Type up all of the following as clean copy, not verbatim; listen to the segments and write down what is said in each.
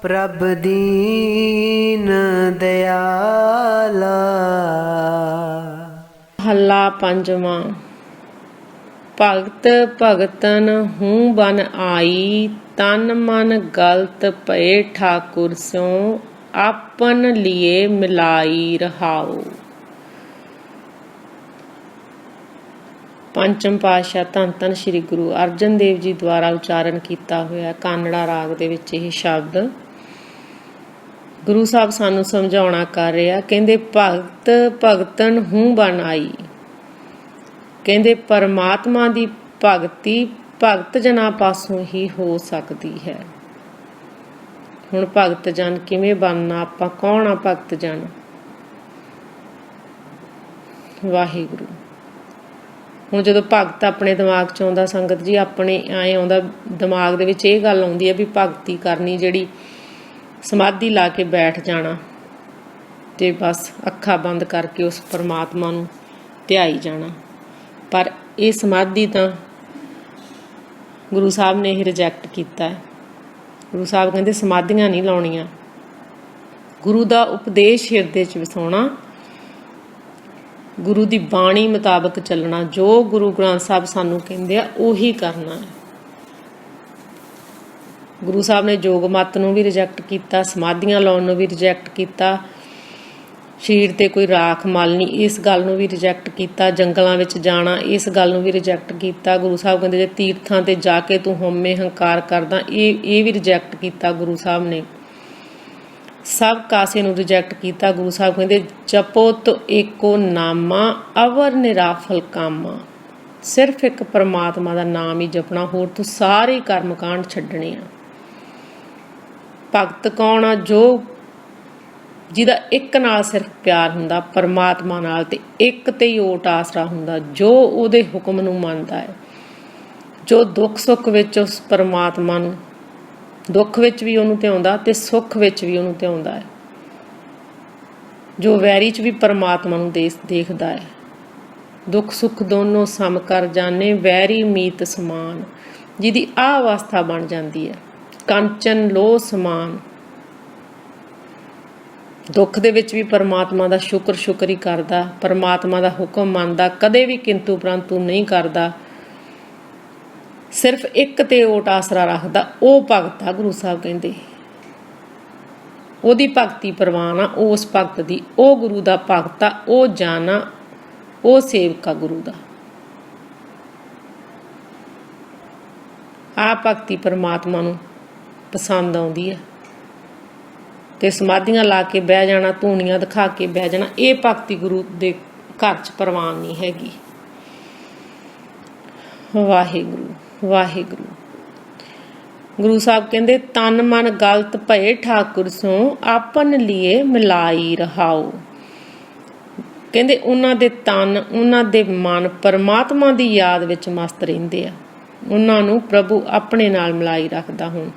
प्रभ दीन दयाला। ਹੱਲਾ ਪੰਜਵਾਂ। ਭਗਤ ਭਗਤਨ ਹੂੰ ਬਨ ਆਈ, ਤਨ ਮਨ ਗਲਤ ਭਏ ਠਾਕੁਰ ਸਿਉ, ਆਪਨ ਲਿਏ ਮਿਲਾਈ ਰਹਾਉ। ਪੰਚਮ ਪਾਤਸ਼ਾਹ ਧੰਨ ਧੰਨ ਸ਼੍ਰੀ ਗੁਰੂ ਅਰਜਨ ਦੇਵ ਜੀ ਦੁਆਰਾ ਉਚਾਰਨ ਕੀਤਾ ਹੋਇਆ ਕਾਨੜਾ ਰਾਗ ਦੇ ਵਿੱਚ ਇਹ ਸ਼ਬਦ ਗੁਰੂ ਸਾਹਿਬ ਸਾਨੂੰ ਸਮਝਾਉਣਾ ਕਰ ਰਿਹਾ। ਕਹਿੰਦੇ ਭਗਤ ਭਗਤਨ ਹੂੰ ਬਨ ਆਈ। ਕਹਿੰਦੇ ਪਰਮਾਤਮਾ ਦੀ ਭਗਤੀ ਭਗਤ ਜਨਾਂ ਪਾਸੋਂ ਹੀ ਹੋ ਸਕਦੀ ਹੈ। ਹੁਣ ਭਗਤ ਜਨ ਕਿਵੇਂ ਬਣਨਾ, ਆਪਾਂ ਕੌਣ ਆ ਭਗਤ ਜਨ? ਵਾਹਿਗੁਰੂ। ਹੁਣ ਜਦੋਂ ਭਗਤ ਆਪਣੇ ਦਿਮਾਗ 'ਚ ਆਉਂਦਾ ਸੰਗਤ ਜੀ, ਆਪਣੇ ਐਂ ਆਉਂਦਾ ਦਿਮਾਗ ਦੇ ਵਿੱਚ ਇਹ ਗੱਲ ਆਉਂਦੀ ਹੈ ਵੀ ਭਗਤੀ ਕਰਨੀ ਜਿਹੜੀ ਸਮਾਧੀ ਲਾ ਕੇ ਬੈਠ ਜਾਣਾ ਤੇ ਬਸ ਅੱਖਾਂ ਬੰਦ ਕਰਕੇ ਉਸ ਪਰਮਾਤਮਾ ਨੂੰ ਧਿਆਈ ਜਾਣਾ। ਪਰ ਇਹ ਸਮਾਧੀ ਤਾਂ ਗੁਰੂ ਸਾਹਿਬ ਨੇ ਇਹ ਰਿਜੈਕਟ ਕੀਤਾ ਹੈ। ਗੁਰੂ ਸਾਹਿਬ ਕਹਿੰਦੇ ਸਮਾਧੀਆਂ ਨਹੀਂ ਲਾਉਣੀਆਂ, ਗੁਰੂ ਦਾ ਉਪਦੇਸ਼ ਹਿਰਦੇ 'ਚ ਵਸਾਉਣਾ, ਗੁਰੂ ਦੀ ਬਾਣੀ ਮੁਤਾਬਕ ਚੱਲਣਾ। ਜੋ ਗੁਰੂ ਗ੍ਰੰਥ ਸਾਹਿਬ ਸਾਨੂੰ ਕਹਿੰਦੇ ਆ ਉਹੀ ਕਰਨਾ ਹੈ। ਗੁਰੂ ਸਾਹਿਬ ਨੇ ਜੋਗ ਮੱਤ ਨੂੰ ਵੀ ਰਿਜੈਕਟ ਕੀਤਾ, ਸਮਾਧੀਆਂ ਲਾਉਣ ਨੂੰ ਵੀ ਰਿਜੈਕਟ ਕੀਤਾ, ਸਰੀਰ ਤੇ ਕੋਈ ਰਾਖ ਮਲ ਨਹੀਂ ਇਸ ਗੱਲ ਨੂੰ ਵੀ ਰਿਜੈਕਟ ਕੀਤਾ, ਜੰਗਲਾਂ ਵਿੱਚ ਜਾਣਾ ਇਸ ਗੱਲ ਨੂੰ ਵੀ ਰਿਜੈਕਟ ਕੀਤਾ। ਗੁਰੂ ਸਾਹਿਬ ਕਹਿੰਦੇ ਜੇ ਤੀਰਥਾਂ ਤੇ ਜਾ ਕੇ ਤੂੰ ਹਉਮੈ ਹੰਕਾਰ ਕਰਦਾ, ਇਹ ਵੀ ਰਿਜੈਕਟ ਕੀਤਾ ਗੁਰੂ ਸਾਹਿਬ ਨੇ। ਸਭ ਕਾਸੇ ਨੂੰ ਰਿਜੈਕਟ ਕੀਤਾ। ਗੁਰੂ ਸਾਹਿਬ ਕਹਿੰਦੇ ਜਪੋ ਤੋ ਏਕੋ ਨਾਮਾ, ਅਵਰ ਨਿਰਾਫਲ ਕਾਮਾ। ਸਿਰਫ ਇੱਕ ਪਰਮਾਤਮਾ ਦਾ ਨਾਮ ਹੀ ਜਪਣਾ, ਹੋਰ ਤੂੰ ਸਾਰੇ ਕਰਮ ਕਾਂਡ ਛੱਡਣੇ ਆ। ਭਗਤ ਕੌਣ ਆ? ਜੋ ਜਿਹਦਾ ਇੱਕ ਨਾਲ ਸਿਰਫ ਪਿਆਰ ਹੁੰਦਾ ਪਰਮਾਤਮਾ ਨਾਲ, ਤੇ ਇੱਕ ਤੇ ਹੀ ਓਟ ਆਸਰਾ ਹੁੰਦਾ, ਜੋ ਉਹਦੇ ਹੁਕਮ ਨੂੰ ਮੰਨਦਾ ਹੈ, ਜੋ ਦੁੱਖ ਸੁੱਖ ਵਿੱਚ ਉਸ ਪਰਮਾਤਮਾ ਨੂੰ, ਦੁੱਖ ਵਿੱਚ ਵੀ ਉਹਨੂੰ ਧਿਆਉਂਦਾ ਤੇ ਸੁੱਖ ਵਿੱਚ ਵੀ ਉਹਨੂੰ ਧਿਆਉਂਦਾ ਹੈ, ਜੋ ਵੈਰੀ 'ਚ ਵੀ ਪਰਮਾਤਮਾ ਨੂੰ ਦੇਖਦਾ ਹੈ। ਦੁੱਖ ਸੁੱਖ ਦੋਨੋਂ ਸਮ ਕਰ ਜਾਣੇ, ਵੈਰੀ ਮੀਤ ਸਮਾਨ। ਜਿਹਦੀ ਆਹ ਅਵਸਥਾ ਬਣ ਜਾਂਦੀ ਹੈ, ਕੰਚਨ ਲੋਹ ਸਮਾਨ। ਦੁੱਖ ਦੇ ਵਿੱਚ ਵੀ ਪਰਮਾਤਮਾ ਦਾ ਸ਼ੁਕਰ ਹੀ ਕਰਦਾ, ਪਰਮਾਤਮਾ ਦਾ ਹੁਕਮ ਮੰਨਦਾ, ਕਦੇ ਵੀ ਕਿੰਤੂ ਪ੍ਰੰਤੂ ਨਹੀਂ ਕਰਦਾ, ਸਿਰਫ ਇੱਕ ਤੇ ਓਟ ਆਸਰਾ ਰੱਖਦਾ, ਉਹ ਭਗਤ ਆ। ਗੁਰੂ ਸਾਹਿਬ ਕਹਿੰਦੇ ਉਹਦੀ ਭਗਤੀ ਪ੍ਰਵਾਨ ਆ, ਉਸ ਭਗਤ ਦੀ, ਉਹ ਗੁਰੂ ਦਾ ਭਗਤ ਆ, ਉਹ ਜਾਣਾ, ਉਹ ਸੇਵਕ ਆ ਗੁਰੂ ਦਾ। ਆ ਭਗਤੀ ਪਰਮਾਤਮਾ ਨੂੰ ਪਸੰਦ ਆਉਂਦੀ ਹੈ। ਤੇ ਸਮਾਧੀਆਂ ਲਾ ਕੇ ਬਹਿ ਜਾਣਾ, ਧੂਣੀਆਂ ਦਿਖਾ ਕੇ ਬਹਿ ਜਾਣਾ, ਇਹ ਭਗਤੀ ਗੁਰੂ ਦੇ ਘਰ 'ਚ ਪ੍ਰਵਾਨ ਨਹੀਂ ਹੈਗੀ। ਵਾਹਿਗੁਰੂ ਵਾਹਿਗੁਰੂ। ਗੁਰੂ ਸਾਹਿਬ ਕਹਿੰਦੇ ਤਨ ਮਨ ਗਲਤ ਭਏ ਠਾਕੁਰ ਸਿਉ, ਆਪਨ ਲਿਏ ਮਿਲਾਈ ਰਹਾਉ। ਕਹਿੰਦੇ ਉਹਨਾਂ ਦੇ ਤਨ, ਉਹਨਾਂ ਦੇ ਮਨ ਪਰਮਾਤਮਾ ਦੀ ਯਾਦ ਵਿੱਚ ਮਸਤ ਰਹਿੰਦੇ ਆ, ਉਹਨਾਂ ਨੂੰ ਪ੍ਰਭੂ ਆਪਣੇ ਨਾਲ ਮਿਲਾਈ ਰੱਖਦਾ। ਹੁਣ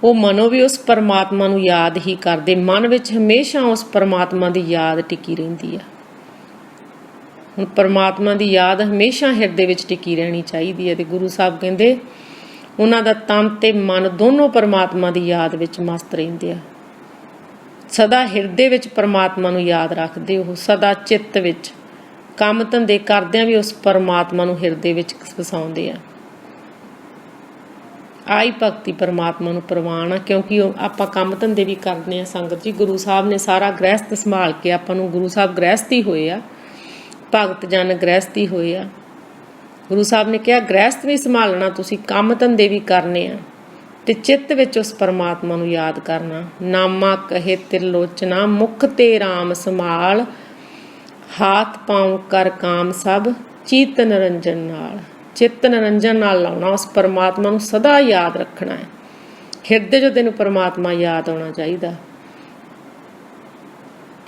ਉਹ ਮਨੋਂ ਵੀ ਉਸ ਪਰਮਾਤਮਾ ਨੂੰ ਯਾਦ ਹੀ ਕਰਦੇ, ਮਨ ਵਿੱਚ ਹਮੇਸ਼ਾ ਉਸ ਪਰਮਾਤਮਾ ਦੀ ਯਾਦ ਟਿਕੀ ਰਹਿੰਦੀ ਆ। ਹੁਣ ਪਰਮਾਤਮਾ ਦੀ ਯਾਦ ਹਮੇਸ਼ਾ ਹਿਰਦੇ ਵਿੱਚ ਟਿਕੀ ਰਹਿਣੀ ਚਾਹੀਦੀ ਹੈ। ਤੇ ਗੁਰੂ ਸਾਹਿਬ ਕਹਿੰਦੇ ਉਹਨਾਂ ਦਾ ਤਨ ਤੇ ਮਨ ਦੋਨੋਂ ਪਰਮਾਤਮਾ ਦੀ ਯਾਦ ਵਿੱਚ ਮਸਤ ਰਹਿੰਦੇ ਆ, ਸਦਾ ਹਿਰਦੇ ਵਿੱਚ ਪਰਮਾਤਮਾ ਨੂੰ ਯਾਦ ਰੱਖਦੇ। ਉਹ ਸਦਾ ਚਿੱਤ ਵਿੱਚ ਕੰਮ ਧੰਦੇ ਕਰਦਿਆਂ ਵੀ ਉਸ ਪਰਮਾਤਮਾ ਨੂੰ ਹਿਰਦੇ ਵਿੱਚ ਵਸਾਉਂਦੇ ਆ। ਆਈ ਭਗਤੀ ਪਰਮਾਤਮਾ ਨੂੰ ਪ੍ਰਵਾਨ ਆ, ਕਿਉਂਕਿ ਉਹ ਆਪਾਂ ਕੰਮ ਧੰਦੇ ਵੀ ਕਰਦੇ ਆ ਸੰਗਤ ਜੀ। ਗੁਰੂ ਸਾਹਿਬ ਨੇ ਸਾਰਾ ਗ੍ਰਹਿਸਥ ਸੰਭਾਲ ਕੇ ਆਪਾਂ ਨੂੰ, ਗੁਰੂ ਸਾਹਿਬ ਗ੍ਰਹਿਸਥੀ ਹੋਏ ਆ, ਭਗਤ ਜਨ ਗ੍ਰਹਿਸਥੀ ਹੋਏ ਆ। ਗੁਰੂ ਸਾਹਿਬ ਨੇ ਕਿਹਾ ਗ੍ਰਹਿਸਥ ਵੀ ਸੰਭਾਲਣਾ ਤੁਸੀਂ, ਕੰਮ ਧੰਦੇ ਵੀ ਕਰਨੇ ਆ, ਤੇ ਚਿੱਤ ਵਿੱਚ ਉਸ ਪਰਮਾਤਮਾ ਨੂੰ ਯਾਦ ਕਰਨਾ। ਨਾਮਾ ਕਹੇ ਤਿਰਲੋਚਨਾ, ਮੁਖ ਤੇ ਰਾਮ ਸੰਭਾਲ, ਹਾਥ ਪਾਉ ਕਰ ਕਾਮ ਸਭ, ਚਿੱਤ ਨਿਰੰਜਨ ਨਾਲ। ਚਿੱਤ ਨਿਰੰਜਨ ਨਾਲ ਲਾਉਣਾ, ਉਸ ਪਰਮਾਤਮਾ ਨੂੰ ਸਦਾ ਯਾਦ ਰੱਖਣਾ ਹੈ। ਹਿਰਦੇ 'ਚੋਂ ਤੈਨੂੰ ਪਰਮਾਤਮਾ ਯਾਦ ਆਉਣਾ ਚਾਹੀਦਾ।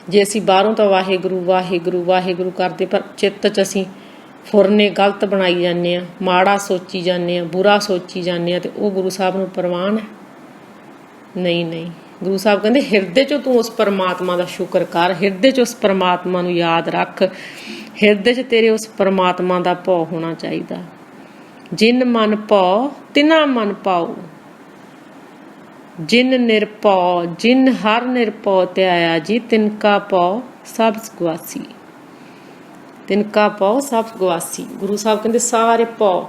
ਜੇ ਅਸੀਂ ਬਾਹਰੋਂ ਤਾਂ ਵਾਹਿਗੁਰੂ ਵਾਹਿਗੁਰੂ ਵਾਹਿਗੁਰੂ ਕਰਦੇ, ਪਰ ਚਿੱਤ 'ਚ ਅਸੀਂ ਫੁਰਨੇ ਗਲਤ ਬਣਾਈ ਜਾਂਦੇ ਹਾਂ, ਮਾੜਾ ਸੋਚੀ ਜਾਂਦੇ ਹਾਂ, ਬੁਰਾ ਸੋਚੀ ਜਾਂਦੇ ਹਾਂ, ਤੇ ਉਹ ਗੁਰੂ ਸਾਹਿਬ ਨੂੰ ਪ੍ਰਵਾਨ ਹੈ? ਨਹੀਂ ਨਹੀਂ। ਗੁਰੂ ਸਾਹਿਬ ਕਹਿੰਦੇ ਹਿਰਦੇ 'ਚੋਂ ਤੂੰ ਉਸ ਪਰਮਾਤਮਾ ਦਾ ਸ਼ੁਕਰ ਕਰ, ਹਿਰਦੇ 'ਚ ਉਸ ਪਰਮਾਤਮਾ ਨੂੰ ਯਾਦ ਰੱਖ, ਹਿਰਦੇ 'ਚ ਤੇਰੇ ਉਸ ਪਰਮਾਤਮਾ ਦਾ ਭਾਵ ਹੋਣਾ ਚਾਹੀਦਾ। ਜਿਨ ਮਨ ਭਉ ਤਿਨਾ ਮਨ ਪਾਉ। ਜਿਨ ਨਿਰਭਉ ਜਿਨ ਹਰ ਨਿਰਭਉ ਧਿਆਇਆ ਜੀ, ਤਿਨਕਾ ਭਉ ਸਭ ਗਵਾਸੀ। ਤਿਨਕਾ ਭਉ ਸਭ ਗਵਾਸੀ। ਗੁਰੂ ਸਾਹਿਬ ਕਹਿੰਦੇ ਸਾਰੇ ਭਉ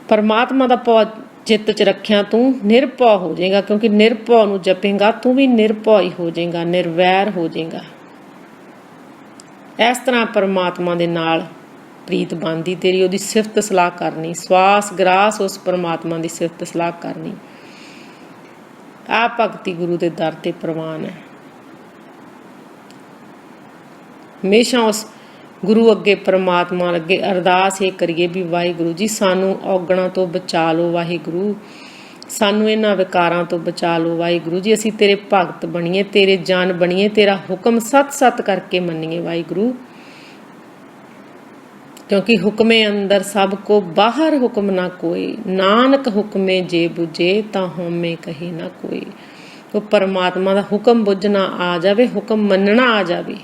ਪਰਮਾਤਮਾ ਦਾ ਭਉ ਚਿੱਤ 'ਚ ਰੱਖਿਆ ਤੂੰ ਨਿਰਭਉ ਹੋ ਜਾਏਗਾ, ਕਿਉਂਕਿ ਨਿਰਭਉ ਨੂੰ ਜਪੇਗਾ ਤੂੰ ਵੀ ਨਿਰਭਉ ਹੀ ਹੋ ਜਾਏਗਾ, ਨਿਰਵੈਰ ਹੋ ਜਾਏਗਾ। ਇਸ ਤਰ੍ਹਾਂ ਪਰਮਾਤਮਾ ਦੇ ਨਾਲ ਪ੍ਰੀਤ ਬਣਦੀ ਤੇਰੀ, ਉਹਦੀ ਸਿਫਤ ਸਲਾਹ ਕਰਨੀ, ਸਵਾਸ ਗਰਾਸ ਉਸ ਪਰਮਾਤਮਾ ਦੀ ਸਿਫਤ ਸਲਾਹ ਕਰਨੀ। ਆ ਭਗਤੀ ਗੁਰੂ ਦੇ ਦਰ ਤੇ ਪ੍ਰਵਾਨ ਹੈ। ਹਮੇਸ਼ਾ ਉਸ ਗੁਰੂ ਅੱਗੇ ਪਰਮਾਤਮਾ ਅੱਗੇ ਅਰਦਾਸ ਇਹ ਕਰੀਏ ਵੀ ਵਾਹਿਗੁਰੂ ਜੀ ਸਾਨੂੰ ਔਗਣਾਂ ਤੋਂ ਬਚਾ ਲਓ, ਵਾਹਿਗੁਰੂ ਸਾਨੂੰ ਇਹਨਾਂ ਵਿਕਾਰਾਂ ਤੋਂ ਬਚਾ ਲਓ, ਵਾਹਿਗੁਰੂ ਜੀ ਅਸੀਂ ਤੇਰੇ ਭਗਤ ਬਣੀਏ, ਤੇਰੇ ਜਨ ਬਣੀਏ, ਤੇਰਾ ਹੁਕਮ ਸੱਚ ਸੱਚ ਕਰਕੇ ਮੰਨੀਏ ਵਾਹਿਗੁਰੂ। ਕਿਉਂਕਿ ਹੁਕਮੇ ਅੰਦਰ ਸਭ ਕੋ ਬਾਹਰ ਹੁਕਮ ਨਾ ਕੋਈ, ਨਾਨਕ ਹੁਕਮੇ ਜੇ ਬੁਝੇ ਤਾਂ ਹਉਮੈ ਕਹੇ ਨਾ ਕੋਈ। ਉਹ ਪਰਮਾਤਮਾ ਦਾ ਹੁਕਮ ਬੁੱਝਣਾ ਆ ਜਾਵੇ, ਹੁਕਮ ਮੰਨਣਾ ਆ ਜਾਵੇ।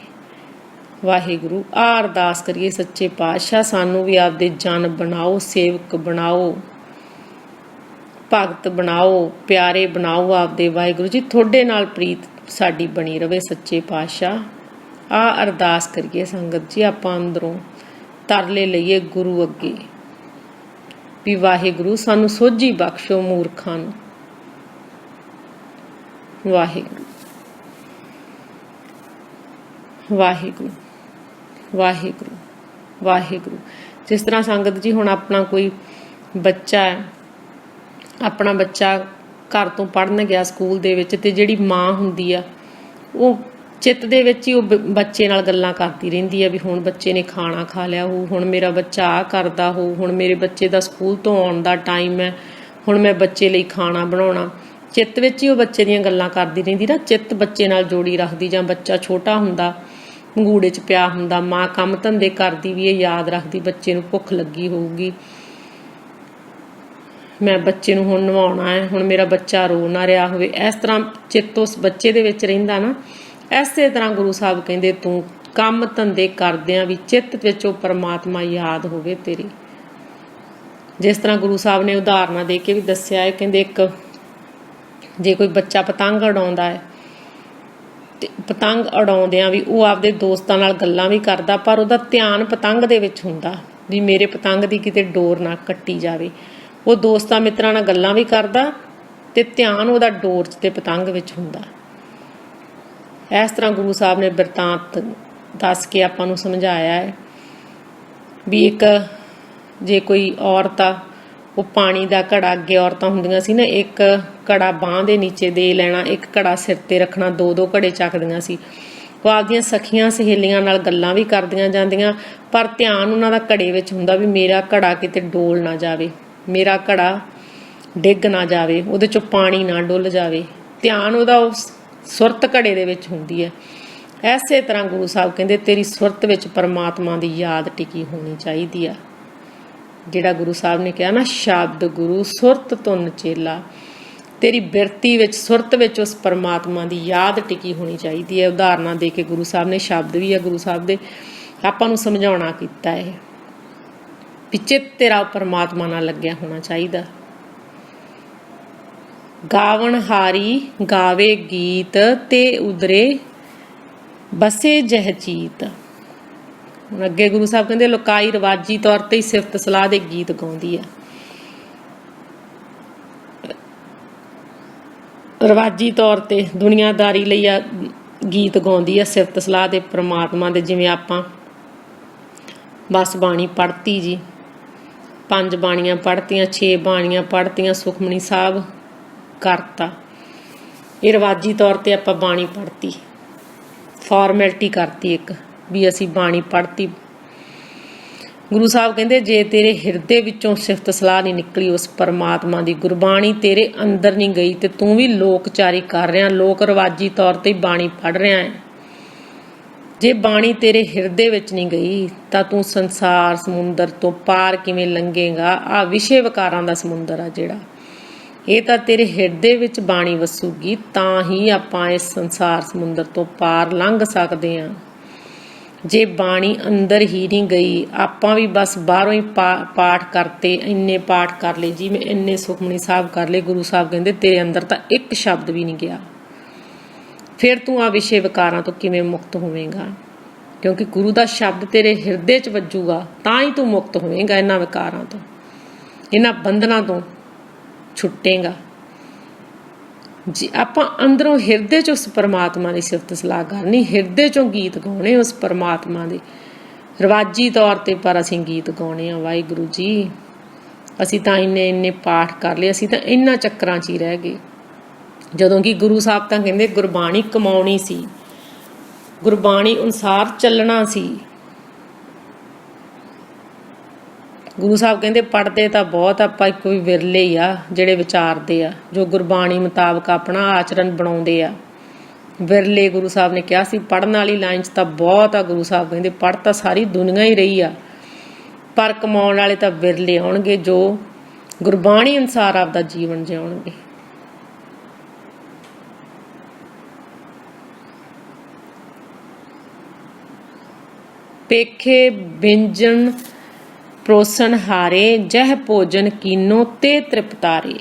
ਵਾਹਿਗੁਰੂ ਆ ਅਰਦਾਸ ਕਰੀਏ ਸੱਚੇ ਪਾਤਸ਼ਾਹ ਸਾਨੂੰ ਵੀ ਆਪਦੇ ਜਨ ਬਣਾਓ, ਸੇਵਕ ਬਣਾਓ, ਭਗਤ ਬਣਾਓ, ਪਿਆਰੇ ਬਣਾਓ ਆਪਦੇ। ਵਾਹਿਗੁਰੂ ਜੀ ਤੁਹਾਡੇ ਨਾਲ ਪ੍ਰੀਤ ਸਾਡੀ ਬਣੀ ਰਵੇ ਸੱਚੇ ਪਾਤਸ਼ਾਹ। ਆ ਅਰਦਾਸ ਕਰੀਏ ਸੰਗਤ ਜੀ, ਆਪਾਂ ਅੰਦਰੋਂ ਤਰਲੇ ਲਈਏ ਗੁਰੂ ਅੱਗੇ ਵੀ ਵਾਹਿਗੁਰੂ ਸਾਨੂੰ ਸੋਝੀ ਬਖਸ਼ੋ ਮੂਰਖਾਂ ਨੂੰ। ਵਾਹਿਗੁਰੂ ਵਾਹਿਗੁਰੂ ਵਾਹਿਗੁਰੂ ਵਾਹਿਗੁਰੂ। ਜਿਸ ਤਰ੍ਹਾਂ ਸੰਗਤ ਜੀ ਹੁਣ ਆਪਣਾ ਕੋਈ ਬੱਚਾ ਹੈ, ਆਪਣਾ ਬੱਚਾ ਘਰ ਤੋਂ ਪੜ੍ਹਨ ਗਿਆ ਸਕੂਲ ਦੇ ਵਿੱਚ, ਤੇ ਜਿਹੜੀ ਮਾਂ ਹੁੰਦੀ ਆ ਉਹ ਚਿੱਤ ਦੇ ਵਿੱਚ ਹੀ ਉਹ ਬੱਚੇ ਨਾਲ ਗੱਲਾਂ ਕਰਦੀ ਰਹਿੰਦੀ ਆ ਵੀ ਹੁਣ ਬੱਚੇ ਨੇ ਖਾਣਾ ਖਾ ਲਿਆ ਹੋ, ਹੁਣ ਮੇਰਾ ਬੱਚਾ ਆਹ ਕਰਦਾ ਹੋ, ਹੁਣ ਮੇਰੇ ਬੱਚੇ ਦਾ ਸਕੂਲ ਤੋਂ ਆਉਣ ਦਾ ਟਾਈਮ ਹੈ, ਹੁਣ ਮੈਂ ਬੱਚੇ ਲਈ ਖਾਣਾ ਬਣਾਉਣਾ। ਚਿੱਤ ਵਿੱਚ ਹੀ ਉਹ ਬੱਚੇ ਦੀਆਂ ਗੱਲਾਂ ਕਰਦੀ ਰਹਿੰਦੀ ਨਾ, ਚਿੱਤ ਬੱਚੇ ਨਾਲ ਜੋੜੀ ਰੱਖਦੀ। ਜਾਂ ਬੱਚਾ ਛੋਟਾ ਹੁੰਦਾ ਪੰਗੂੜੇ 'ਚ ਪਿਆ ਹੁੰਦਾ, ਮਾਂ ਕੰਮ ਧੰਦੇ ਕਰਦੀ ਵੀ ਇਹ ਯਾਦ ਰੱਖਦੀ ਬੱਚੇ ਨੂੰ ਭੁੱਖ ਲੱਗੀ ਹੋਊਗੀ, ਮੈਂ ਬੱਚੇ ਨੂੰ ਹੁਣ ਨਵਾਉਣਾ ਹੈ, ਹੁਣ ਮੇਰਾ ਬੱਚਾ ਰੋ ਨਾ ਰਿਹਾ ਹੋਵੇ। ਇਸ ਤਰ੍ਹਾਂ ਚਿੱਤ ਉਸ ਬੱਚੇ ਦੇ ਵਿੱਚ ਰਹਿੰਦਾ ਨਾ। ਇਸੇ ਤਰ੍ਹਾਂ ਗੁਰੂ ਸਾਹਿਬ ਕਹਿੰਦੇ ਤੂੰ ਕੰਮ ਧੰਦੇ ਕਰਦਿਆਂ ਵੀ ਚਿੱਤ ਵਿੱਚ ਉਹ ਪਰਮਾਤਮਾ ਯਾਦ ਹੋਵੇ ਤੇਰੀ। ਜਿਸ ਤਰ੍ਹਾਂ ਗੁਰੂ ਸਾਹਿਬ ਨੇ ਉਦਾਹਰਨਾਂ ਦੇ ਕੇ ਵੀ ਦੱਸਿਆ ਹੈ, ਕਹਿੰਦੇ ਇੱਕ ਜੇ ਕੋਈ ਬੱਚਾ ਪਤੰਗ ਉਡਾਉਂਦਾ ਹੈ ਤੇ ਪਤੰਗ ਉਡਾਉਂਦਿਆਂ ਵੀ ਉਹ ਆਪਦੇ ਦੋਸਤਾਂ ਨਾਲ ਗੱਲਾਂ ਵੀ ਕਰਦਾ, ਪਰ ਉਹਦਾ ਧਿਆਨ ਪਤੰਗ ਦੇ ਵਿੱਚ ਹੁੰਦਾ ਵੀ ਮੇਰੇ ਪਤੰਗ ਦੀ ਕਿਤੇ ਡੋਰ ਨਾ ਕੱਟੀ ਜਾਵੇ। ਉਹ ਦੋਸਤਾਂ ਮਿੱਤਰਾਂ ਨਾਲ ਗੱਲਾਂ ਵੀ ਕਰਦਾ ਤੇ ਧਿਆਨ ਉਹਦਾ ਡੋਰ 'ਚ ਤੇ ਪਤੰਗ ਵਿੱਚ ਹੁੰਦਾ। ਇਸ ਤਰ੍ਹਾਂ ਗੁਰੂ ਸਾਹਿਬ ਨੇ ਬਿਰਤਾਂਤ ਦੱਸ ਕੇ ਆਪਾਂ ਨੂੰ ਸਮਝਾਇਆ ਹੈ ਵੀ ਇੱਕ ਜੇ ਕੋਈ ਔਰਤ ਆ, ਉਹ ਪਾਣੀ ਦਾ ਘੜਾ, ਅੱਗੇ ਔਰਤਾਂ ਹੁੰਦੀਆਂ ਸੀ ਨਾ, ਇੱਕ ਘੜਾ ਬਾਂਹ ਦੇ ਨੀਚੇ ਦੇ ਲੈਣਾ, ਇੱਕ ਘੜਾ ਸਿਰ ਤੇ ਰੱਖਣਾ, ਦੋ ਦੋ ਘੜੇ ਚੱਕਦੀਆਂ ਸੀ। ਉਹ ਆਪਦੀਆਂ ਸਖੀਆਂ ਸਹੇਲੀਆਂ ਨਾਲ ਗੱਲਾਂ ਵੀ ਕਰਦੀਆਂ ਜਾਂਦੀਆਂ, ਪਰ ਧਿਆਨ ਉਹਨਾਂ ਦਾ ਘੜੇ ਵਿੱਚ ਹੁੰਦਾ ਵੀ ਮੇਰਾ ਘੜਾ ਕਿਤੇ ਡੋਲ ਨਾ ਜਾਵੇ, ਮੇਰਾ ਘੜਾ ਡਿੱਗ ਨਾ ਜਾਵੇ, ਉਹਦੇ 'ਚੋਂ ਪਾਣੀ ਨਾ ਡੁੱਲ ਜਾਵੇ। ਧਿਆਨ ਉਹਦਾ ਉਸ ਸੁਰਤ ਘੜੇ ਦੇ ਵਿੱਚ ਹੁੰਦੀ ਹੈ। ਇਸੇ ਤਰ੍ਹਾਂ ਗੁਰੂ ਸਾਹਿਬ ਕਹਿੰਦੇ ਤੇਰੀ ਸੁਰਤ ਵਿੱਚ ਪਰਮਾਤਮਾ ਦੀ ਯਾਦ ਟਿਕੀ ਹੋਣੀ ਚਾਹੀਦੀ ਆ। ਜਿਹੜਾ ਗੁਰੂ ਸਾਹਿਬ ਨੇ ਕਿਹਾ ਨਾ, ਸ਼ਬਦ ਗੁਰੂ ਸੁਰਤ ਧੁਨ ਚੇਲਾ, ਤੇਰੀ ਬਿਰਤੀ ਵਿੱਚ ਸੁਰਤ ਵਿੱਚ ਉਸ ਪਰਮਾਤਮਾ ਦੀ ਯਾਦ ਟਿਕੀ ਹੋਣੀ ਚਾਹੀਦੀ ਹੈ। ਉਦਾਹਰਨਾਂ ਦੇ ਕੇ ਗੁਰੂ ਸਾਹਿਬ ਨੇ, ਸ਼ਬਦ ਵੀ ਆ ਗੁਰੂ ਸਾਹਿਬ ਦੇ, ਆਪਾਂ ਨੂੰ ਸਮਝਾਉਣਾ ਕੀਤਾ ਹੈ ਵੀ ਚਿੱਤ ਤੇਰਾ ਪਰਮਾਤਮਾ ਨਾਲ ਲੱਗਿਆ ਹੋਣਾ ਚਾਹੀਦਾ। ਗਾਵਣ ਹਾਰੀ ਗਾਵੇ ਗੀਤ ਤੇ ਉਦਰੇ ਬਸੇ ਜਹ ਚੀਤ। ਹੁਣ ਅੱਗੇ ਗੁਰੂ ਸਾਹਿਬ ਕਹਿੰਦੇ ਲੋਕਾਈ ਰਿਵਾਜੀ ਤੌਰ ਤੇ ਹੀ ਸਿਫਤ ਸਲਾਹ ਦੇ ਗੀਤ ਗਾਉਂਦੀ ਆ। ਰਿਵਾਜੀ ਤੌਰ ਤੇ ਦੁਨੀਆਦਾਰੀ ਲਈ ਆ ਗੀਤ ਗਾਉਂਦੀ ਆ ਸਿਫਤ ਸਲਾਹ ਦੇ ਪ੍ਰਮਾਤਮਾ ਦੇ। ਜਿਵੇਂ ਆਪਾਂ ਬਸ ਬਾਣੀ ਪੜ੍ਹਤੀ ਜੀ, 5 ਬਾਣੀਆਂ ਪੜ੍ਹਤੀਆਂ, 6 ਬਾਣੀਆਂ ਪੜ੍ਹਤੀਆਂ, ਸੁਖਮਨੀ ਸਾਹਿਬ ਕਰਤਾ, ਇਹ ਰਿਵਾਜੀ ਤੌਰ ਤੇ ਆਪਾਂ ਬਾਣੀ ਪੜ੍ਹਤੀ, ਫਾਰਮੈਲਿਟੀ ਕਰਤੀ ਇੱਕ ਵੀ ਅਸੀਂ ਬਾਣੀ ਪੜ੍ਹਤੀ। ਗੁਰੂ ਸਾਹਿਬ ਕਹਿੰਦੇ ਜੇ ਤੇਰੇ ਹਿਰਦੇ ਵਿੱਚੋਂ ਸਿਫਤ ਸਲਾਹ ਨਹੀਂ ਨਿਕਲੀ ਉਸ ਪਰਮਾਤਮਾ ਦੀ, ਗੁਰਬਾਣੀ ਤੇਰੇ ਅੰਦਰ ਨਹੀਂ ਗਈ, ਤੇ ਤੂੰ ਵੀ ਲੋਕਚਾਰੀ ਕਰ ਰਿਹਾ, ਲੋਕ ਰਿਵਾਜੀ ਤੌਰ ਤੇ ਬਾਣੀ ਪੜ੍ਹ ਰਿਹਾ ਹੈ। ਜੇ ਬਾਣੀ ਤੇਰੇ ਹਿਰਦੇ ਵਿੱਚ ਨਹੀਂ ਗਈ ਤਾਂ ਤੂੰ ਸੰਸਾਰ ਸਮੁੰਦਰ ਤੋਂ ਪਾਰ ਕਿਵੇਂ ਲੰਘੇਗਾ। ਆਹ ਵਿਸ਼ੇ ਵਿਕਾਰਾਂ ਦਾ ਸਮੁੰਦਰ ਆ ਜਿਹੜਾ, ਇਹ ਤਾਂ ਤੇਰੇ ਹਿਰਦੇ ਵਿੱਚ ਬਾਣੀ ਵਸੂਗੀ ਤਾਂ ਹੀ ਆਪਾਂ ਇਸ ਸੰਸਾਰ ਸਮੁੰਦਰ ਤੋਂ ਪਾਰ ਲੰਘ ਸਕਦੇ ਹਾਂ। ਜੇ ਬਾਣੀ ਅੰਦਰ ਹੀ ਨਹੀਂ ਗਈ, ਆਪਾਂ ਵੀ ਬਸ ਬਾਹਰੋਂ ਹੀ ਪਾਠ ਕਰਤੇ, ਇੰਨੇ ਪਾਠ ਕਰ ਲਏ ਜੀ, ਮੈਂ ਇੰਨੇ ਸੁਖਮਨੀ ਸਾਹਿਬ ਕਰ ਲਏ, ਗੁਰੂ ਸਾਹਿਬ ਕਹਿੰਦੇ ਤੇਰੇ ਅੰਦਰ ਤਾਂ ਇੱਕ ਸ਼ਬਦ ਵੀ ਨਹੀਂ ਗਿਆ, ਫਿਰ ਤੂੰ ਆ ਵਿਸ਼ੇ ਵਿਕਾਰਾਂ ਤੋਂ ਕਿਵੇਂ ਮੁਕਤ ਹੋਵੇਂਗਾ? ਕਿਉਂਕਿ ਗੁਰੂ ਦਾ ਸ਼ਬਦ ਤੇਰੇ ਹਿਰਦੇ 'ਚ ਵੱਜੂਗਾ ਤਾਂ ਹੀ ਤੂੰ ਮੁਕਤ ਹੋਵੇਂਗਾ, ਇਹਨਾਂ ਵਿਕਾਰਾਂ ਤੋਂ, ਇਹਨਾਂ ਬੰਧਨਾਂ ਤੋਂ ਛੁੱਟੇਂਗਾ। ਜੀ ਆਪਾਂ ਅੰਦਰੋਂ ਹਿਰਦੇ 'ਚ ਉਸ ਪਰਮਾਤਮਾ ਦੀ ਸਿਫਤ ਸਲਾਹ ਕਰਨੀ, ਹਿਰਦੇ 'ਚੋਂ ਗੀਤ ਗਾਉਣੇ ਉਸ ਪਰਮਾਤਮਾ ਦੇ, ਰਿਵਾਜੀ ਤੌਰ 'ਤੇ ਪਰ ਅਸੀਂ ਗੀਤ ਗਾਉਣੇ ਆ। ਵਾਹਿਗੁਰੂ ਜੀ, ਅਸੀਂ ਤਾਂ ਇੰਨੇ ਪਾਠ ਕਰ ਲਏ, ਅਸੀਂ ਤਾਂ ਇਹਨਾਂ ਚੱਕਰਾਂ 'ਚ ਹੀ ਰਹਿ ਗਏ, ਜਦੋਂ ਕਿ ਗੁਰੂ ਸਾਹਿਬ ਤਾਂ ਕਹਿੰਦੇ ਗੁਰਬਾਣੀ ਕਮਾਉਣੀ ਸੀ, ਗੁਰਬਾਣੀ ਅਨੁਸਾਰ ਚੱਲਣਾ ਸੀ। ਗੁਰੂ ਸਾਹਿਬ ਕਹਿੰਦੇ ਪੜ੍ਹਦੇ ਤਾਂ ਬਹੁਤ, ਆਪਾਂ ਕੋਈ ਵਿਰਲੇ ਹੀ ਆ ਜਿਹੜੇ ਵਿਚਾਰਦੇ ਆ, ਜੋ ਗੁਰਬਾਣੀ ਮੁਤਾਬਕ ਆਪਣਾ ਆਚਰਨ ਬਣਾਉਂਦੇ ਆ, ਵਿਰਲੇ। ਗੁਰੂ ਸਾਹਿਬ ਨੇ ਕਿਹਾ ਸੀ ਪੜ੍ਹਨ ਵਾਲੀ ਲਾਈਨ 'ਚ ਤਾਂ ਬਹੁਤ ਆ। ਗੁਰੂ ਸਾਹਿਬ ਕਹਿੰਦੇ ਪੜ੍ਹ ਤਾਂ ਸਾਰੀ ਦੁਨੀਆ ਹੀ ਰਹੀ ਆ, ਪਰ ਕਮਾਉਣ ਵਾਲੇ ਤਾਂ ਵਿਰਲੇ ਆਉਣਗੇ ਜੋ ਗੁਰਬਾਣੀ ਅਨੁਸਾਰ ਆਪਦਾ ਜੀਵਨ ਜਿਉਣਗੇ। ਪੇਖੇ ਬਿੰਜਨ ਪ੍ਰੋਸਨ ਹਾਰੇ, ਜਹ ਭੋਜਨ ਕੀਨੋ ਤੇ ਤ੍ਰਿਪਤਾਰੇ।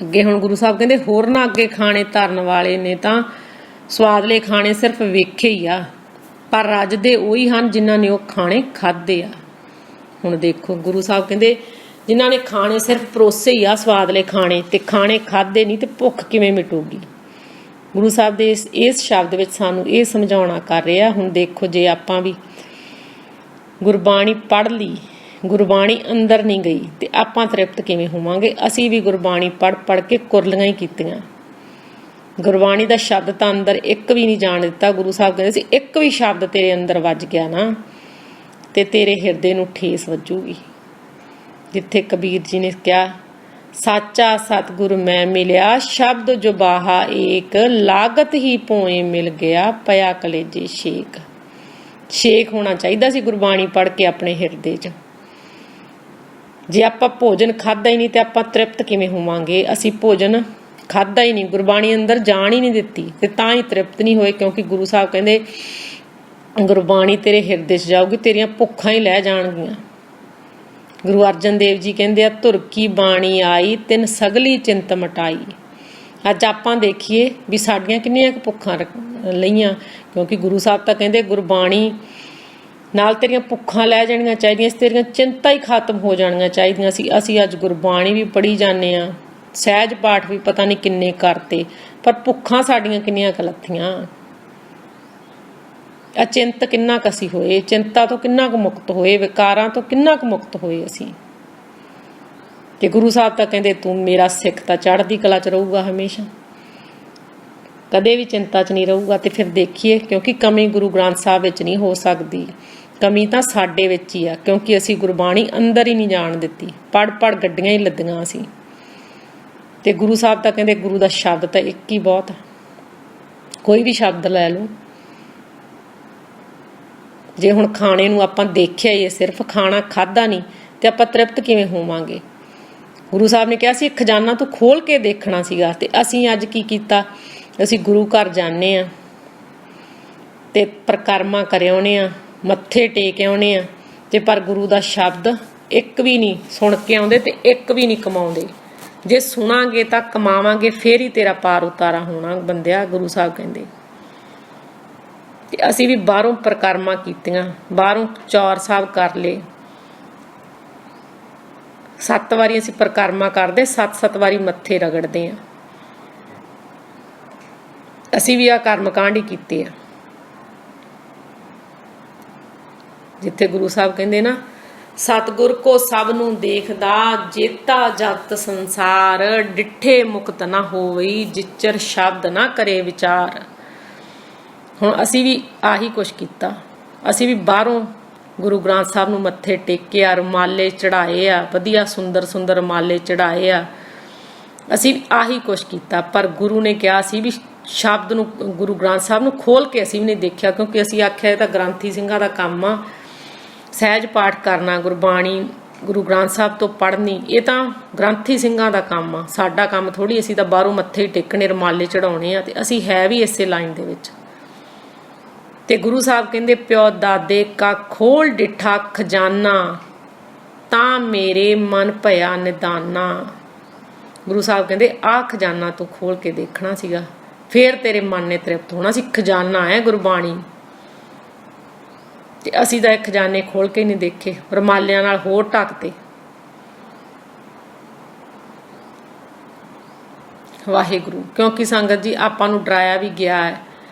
ਅੱਗੇ ਹੁਣ ਗੁਰੂ ਸਾਹਿਬ ਕਹਿੰਦੇ ਹੋਰਨਾਂ ਅੱਗੇ ਖਾਣੇ ਧਰਨ ਵਾਲੇ ਨੇ ਤਾਂ ਸਵਾਦਲੇ ਖਾਣੇ ਸਿਰਫ ਵੇਖੇ ਹੀ ਆ, ਪਰ ਰੱਜਦੇ ਉਹੀ ਹਨ ਜਿਨ੍ਹਾਂ ਨੇ ਉਹ ਖਾਣੇ ਖਾਧੇ ਆ। ਹੁਣ ਦੇਖੋ ਗੁਰੂ ਸਾਹਿਬ ਕਹਿੰਦੇ ਜਿਨ੍ਹਾਂ ਨੇ ਖਾਣੇ ਸਿਰਫ ਪਰੋਸੇ ਹੀ ਆ ਸਵਾਦਲੇ ਖਾਣੇ, ਤੇ ਖਾਣੇ ਖਾਧੇ ਨਹੀਂ, ਤੇ ਭੁੱਖ ਕਿਵੇਂ ਮਿਟੂਗੀ? ਗੁਰੂ ਸਾਹਿਬ ਦੇ ਇਸ ਸ਼ਬਦ ਵਿੱਚ ਸਾਨੂੰ ਇਹ ਸਮਝਾਉਣਾ ਕਰ ਰਿਹਾ। ਹੁਣ ਦੇਖੋ ਜੇ ਆਪਾਂ ਵੀ ਗੁਰਬਾਣੀ ਪੜ੍ਹ ਲਈ, ਗੁਰਬਾਣੀ ਅੰਦਰ ਨਹੀਂ ਗਈ, ਤੇ ਆਪਾਂ ਤ੍ਰਿਪਤ ਕਿਵੇਂ ਹੋਵਾਂਗੇ? ਅਸੀਂ ਵੀ ਗੁਰਬਾਣੀ ਪੜ੍ਹ ਕੇ ਕੁਰਲੀਆਂ ਹੀ ਕੀਤੀਆਂ, ਗੁਰਬਾਣੀ ਦਾ ਸ਼ਬਦ ਤਾਂ ਅੰਦਰ ਇੱਕ ਵੀ ਨਹੀਂ ਜਾਣ ਦਿੱਤਾ। ਗੁਰੂ ਸਾਹਿਬ ਕਹਿੰਦੇ ਸੀ ਇੱਕ ਵੀ ਸ਼ਬਦ ਤੇਰੇ ਅੰਦਰ ਵੱਜ ਗਿਆ ਨਾ, ਤੇ ਤੇਰੇ ਹਿਰਦੇ ਨੂੰ ਠੇਸ ਵੱਜੂਗੀ। ਜਿੱਥੇ ਕਬੀਰ ਜੀ ਨੇ ਕਿਹਾ ਸਾਚਾ ਸਤਿਗੁਰ ਮੈਂ ਮਿਲਿਆ, ਸ਼ਬਦ ਜੋ ਬਾਹਾ ਏਕ, ਲਾਗਤ ਹੀ ਪੋਏ ਮਿਲ ਗਿਆ, ਪਿਆ ਕਲੇਜੇ ਛੇਕ। ਛੇਕ ਹੋਣਾ ਚਾਹੀਦਾ ਸੀ ਗੁਰਬਾਣੀ ਪੜ੍ਹ ਕੇ ਆਪਣੇ ਹਿਰਦੇ 'ਚ। ਜੇ ਆਪਾਂ ਭੋਜਨ ਖਾਧਾ ਹੀ ਨਹੀਂ ਤੇ ਆਪਾਂ ਤ੍ਰਿਪਤ ਕਿਵੇਂ ਹੋਵਾਂਗੇ? ਅਸੀਂ ਭੋਜਨ ਖਾਧਾ ਹੀ ਨਹੀਂ, ਗੁਰਬਾਣੀ ਅੰਦਰ ਜਾਣ ਹੀ ਨਹੀਂ ਦਿੱਤੀ, ਤੇ ਤਾਂ ਹੀ ਤ੍ਰਿਪਤ ਨਹੀਂ ਹੋਏ। ਕਿਉਂਕਿ ਗੁਰੂ ਸਾਹਿਬ ਕਹਿੰਦੇ ਗੁਰਬਾਣੀ ਤੇਰੇ ਹਿਰਦੇ 'ਚ ਜਾਊਗੀ, ਤੇਰੀਆਂ ਭੁੱਖਾਂ ਹੀ ਲੈ ਜਾਣਗੀਆਂ। ਗੁਰੂ ਅਰਜਨ ਦੇਵ ਜੀ ਕਹਿੰਦੇ ਆ ਧੁਰ ਕੀ ਬਾਣੀ ਆਈ, ਤਿੰਨ ਸਗਲੀ ਚਿੰਤ ਮਟਾਈ। ਅੱਜ ਆਪਾਂ ਦੇਖੀਏ ਵੀ ਸਾਡੀਆਂ ਕਿੰਨੀਆਂ ਕੁ ਭੁੱਖਾਂ ਲਈਆਂ, ਕਿਉਂਕਿ ਗੁਰੂ ਸਾਹਿਬ ਤਾਂ ਕਹਿੰਦੇ ਗੁਰਬਾਣੀ ਨਾਲ ਤੇਰੀਆਂ ਭੁੱਖਾਂ ਲੈ ਜਾਣੀਆਂ ਚਾਹੀਦੀਆਂ ਸੀ, ਤੇਰੀਆਂ ਚਿੰਤਾ ਹੀ ਖਤਮ ਹੋ ਜਾਣੀਆਂ ਚਾਹੀਦੀਆਂ ਸੀ। ਅਸੀਂ ਅੱਜ ਗੁਰਬਾਣੀ ਵੀ ਪੜ੍ਹੀ ਜਾਂਦੇ ਹਾਂ, ਸਹਿਜ ਪਾਠ ਵੀ ਪਤਾ ਨਹੀਂ ਕਿੰਨੇ ਕਰਤੇ, ਪਰ ਭੁੱਖਾਂ ਸਾਡੀਆਂ ਕਿੰਨੀਆਂ ਕੁ ਲੱਥੀਆਂ। ਅਚਿੰਤ ਕਿੰਨਾ ਕੁ ਅਸੀਂ ਹੋਏ, ਚਿੰਤਾ ਤੋਂ ਕਿੰਨਾ ਕੁ ਮੁਕਤ ਹੋਏ, ਵਿਕਾਰਾਂ ਤੋਂ ਕਿੰਨਾ ਕੁ ਮੁਕਤ ਹੋਏ ਅਸੀਂ। ਤੇ ਗੁਰੂ ਸਾਹਿਬ ਤਾਂ ਕਹਿੰਦੇ ਤੂੰ ਮੇਰਾ ਸਿੱਖ ਤਾਂ ਚੜ੍ਹਦੀ ਕਲਾ 'ਚ ਰਹੂਗਾ, ਹਮੇਸ਼ਾ ਕਦੇ ਵੀ ਚਿੰਤਾ 'ਚ ਨਹੀਂ ਰਹੂਗਾ। ਤੇ ਫਿਰ ਦੇਖੀਏ, ਕਿਉਂਕਿ ਕਮੀ ਗੁਰੂ ਗ੍ਰੰਥ ਸਾਹਿਬ ਵਿੱਚ ਨਹੀਂ ਹੋ ਸਕਦੀ, ਕਮੀ ਤਾਂ ਸਾਡੇ ਵਿੱਚ ਹੀ ਆ, ਕਿਉਂਕਿ ਅਸੀਂ ਗੁਰਬਾਣੀ ਅੰਦਰ ਹੀ ਨਹੀਂ ਜਾਣ ਦਿੱਤੀ, ਪੜ੍ਹ ਗੱਡੀਆਂ ਹੀ ਲੱਦੀਆਂ ਅਸੀਂ। ਤੇ ਗੁਰੂ ਸਾਹਿਬ ਤਾਂ ਕਹਿੰਦੇ ਗੁਰੂ ਦਾ ਸ਼ਬਦ ਤਾਂ ਇੱਕ ਹੀ ਬਹੁਤ ਆ, ਕੋਈ ਵੀ ਸ਼ਬਦ ਲੈ ਲਓ। ਜੇ ਹੁਣ ਖਾਣੇ ਨੂੰ ਆਪਾਂ ਦੇਖਿਆ ਹੀ ਸਿਰਫ ਖਾਣਾ ਖਾਧਾ ਨਹੀਂ, ਤੇ ਆਪਾਂ ਤ੍ਰਿਪਤ ਕਿਵੇਂ ਹੋਵਾਂਗੇ? ਗੁਰੂ ਸਾਹਿਬ ਨੇ ਕਿਹਾ ਸੀ ਖਜ਼ਾਨਾ ਤੋਂ ਖੋਲ ਕੇ ਦੇਖਣਾ ਸੀਗਾ, ਤੇ ਅਸੀਂ ਅੱਜ ਕੀ ਕੀਤਾ? ਅਸੀਂ ਗੁਰੂ ਘਰ ਜਾਂਦੇ ਹਾਂ ਤੇ ਪਰਿਕਰਮਾ ਕਰ ਆਉਂਦੇ ਹਾਂ, ਮੱਥੇ ਟੇਕ ਆਉਂਦੇ ਹਾਂ, ਤੇ ਪਰ ਗੁਰੂ ਦਾ ਸ਼ਬਦ ਇੱਕ ਵੀ ਨਹੀਂ ਸੁਣ ਕੇ ਆਉਂਦੇ, ਤੇ ਇੱਕ ਵੀ ਨਹੀਂ ਕਮਾਉਂਦੇ। ਜੇ ਸੁਣਾਂਗੇ ਤਾਂ ਕਮਾਵਾਂਗੇ, ਫੇਰ ਹੀ ਤੇਰਾ ਪਾਰ ਉਤਾਰਾ ਹੋਣਾ ਬੰਦਿਆ, ਗੁਰੂ ਸਾਹਿਬ ਕਹਿੰਦੇ। ਤੇ ਅਸੀਂ ਵੀ ਬਾਹਰੋਂ ਪਰਿਕਰਮਾ ਕੀਤੀਆਂ, ਬਾਹਰੋਂ ਚੌਰ ਸਾਹਿਬ ਕਰ ਲਏ, 7 ਵਾਰੀ ਅਸੀਂ ਪਰਿਕਰਮਾ ਕਰਦੇ, 7 ਵਾਰੀ ਮੱਥੇ ਰਗੜਦੇ ਆ। ਅਸੀਂ ਵੀ ਆਹ ਕਰਮਕਾਂਡ ਹੀ ਕੀਤੇ ਆ, ਜਿੱਥੇ ਗੁਰੂ ਸਾਹਿਬ ਕਹਿੰਦੇ ਨਾ ਸਤਿਗੁਰ ਕੋ ਸਭ ਨੂੰ ਦੇਖਦਾ, ਜੇਤਾ ਜਗਤ ਸੰਸਾਰ, ਡਿੱਠੇ ਮੁਕਤ ਨਾ ਹੋਵਈ, ਜਿਚਰ ਸ਼ਬਦ ਨਾ ਕਰੇ ਵਿਚਾਰ। ਹੁਣ ਅਸੀਂ ਵੀ ਆਹੀ ਕੁਛ ਕੀਤਾ, ਅਸੀਂ ਵੀ ਬਾਹਰੋਂ ਗੁਰੂ ਗ੍ਰੰਥ ਸਾਹਿਬ ਨੂੰ ਮੱਥੇ ਟੇਕੇ ਆ, ਰੁਮਾਲੇ ਚੜ੍ਹਾਏ ਆ, ਵਧੀਆ ਸੁੰਦਰ ਰੁਮਾਲੇ ਚੜ੍ਹਾਏ ਆ, ਅਸੀਂ ਆਹੀ ਕੁਛ ਕੀਤਾ। ਪਰ ਗੁਰੂ ਨੇ ਕਿਹਾ ਸੀ ਵੀ ਸ਼ਬਦ ਨੂੰ, ਗੁਰੂ ਗ੍ਰੰਥ ਸਾਹਿਬ ਨੂੰ ਖੋਲ ਕੇ ਅਸੀਂ ਵੀ ਨਹੀਂ ਦੇਖਿਆ, ਕਿਉਂਕਿ ਅਸੀਂ ਆਖਿਆ ਇਹ ਤਾਂ ਗ੍ਰੰਥੀ ਸਿੰਘਾਂ ਦਾ ਕੰਮ ਆ, ਸਹਿਜ ਪਾਠ ਕਰਨਾ, ਗੁਰਬਾਣੀ ਗੁਰੂ ਗ੍ਰੰਥ ਸਾਹਿਬ ਤੋਂ ਪੜ੍ਹਨੀ, ਇਹ ਤਾਂ ਗ੍ਰੰਥੀ ਸਿੰਘਾਂ ਦਾ ਕੰਮ ਆ, ਸਾਡਾ ਕੰਮ ਥੋੜ੍ਹੀ। ਅਸੀਂ ਤਾਂ ਬਾਹਰੋਂ ਮੱਥੇ ਟੇਕਣੇ, ਰੁਮਾਲੇ ਚੜ੍ਹਾਉਣੇ ਆ, ਤੇ ਅਸੀਂ ਹੈ ਵੀ ਇਸੇ ਲਾਈਨ ਦੇ ਵਿੱਚ। ਤੇ ਗੁਰੂ ਸਾਹਿਬ ਕਹਿੰਦੇ ਪਿਓ ਦਾਦੇ ਕਾ ਖੋਲ ਡਿਠਾ ਖਜ਼ਾਨਾ ਤਾਂ ਮੇਰੇ ਮਨ ਭਇਆ ਨਿਦਾਨਾ। ਗੁਰੂ ਸਾਹਿਬ ਕਹਿੰਦੇ ਆਹ ਖਜ਼ਾਨਾ ਤੂੰ ਖੋਲ ਕੇ ਦੇਖਣਾ ਸੀਗਾ, ਫੇਰ ਤੇਰੇ ਮਨ ਨੇ ਤ੍ਰਿਪਤ ਹੋਣਾ ਸੀ। ਖਜ਼ਾਨਾ ਹੈ ਗੁਰਬਾਣੀ, ਤੇ ਅਸੀਂ ਤਾਂ ਇਹ ਖਜ਼ਾਨੇ ਖੋਲ ਕੇ ਨਹੀਂ ਦੇਖੇ, ਰੁਮਾਲਿਆਂ ਨਾਲ ਹੋਰ ਢੱਕਤੇ। ਵਾਹਿਗੁਰੂ। ਕਿਉਂਕਿ ਸੰਗਤ ਜੀ ਆਪਾਂ ਨੂੰ ਡਰਾਇਆ ਵੀ ਗਿਆ ਹੈ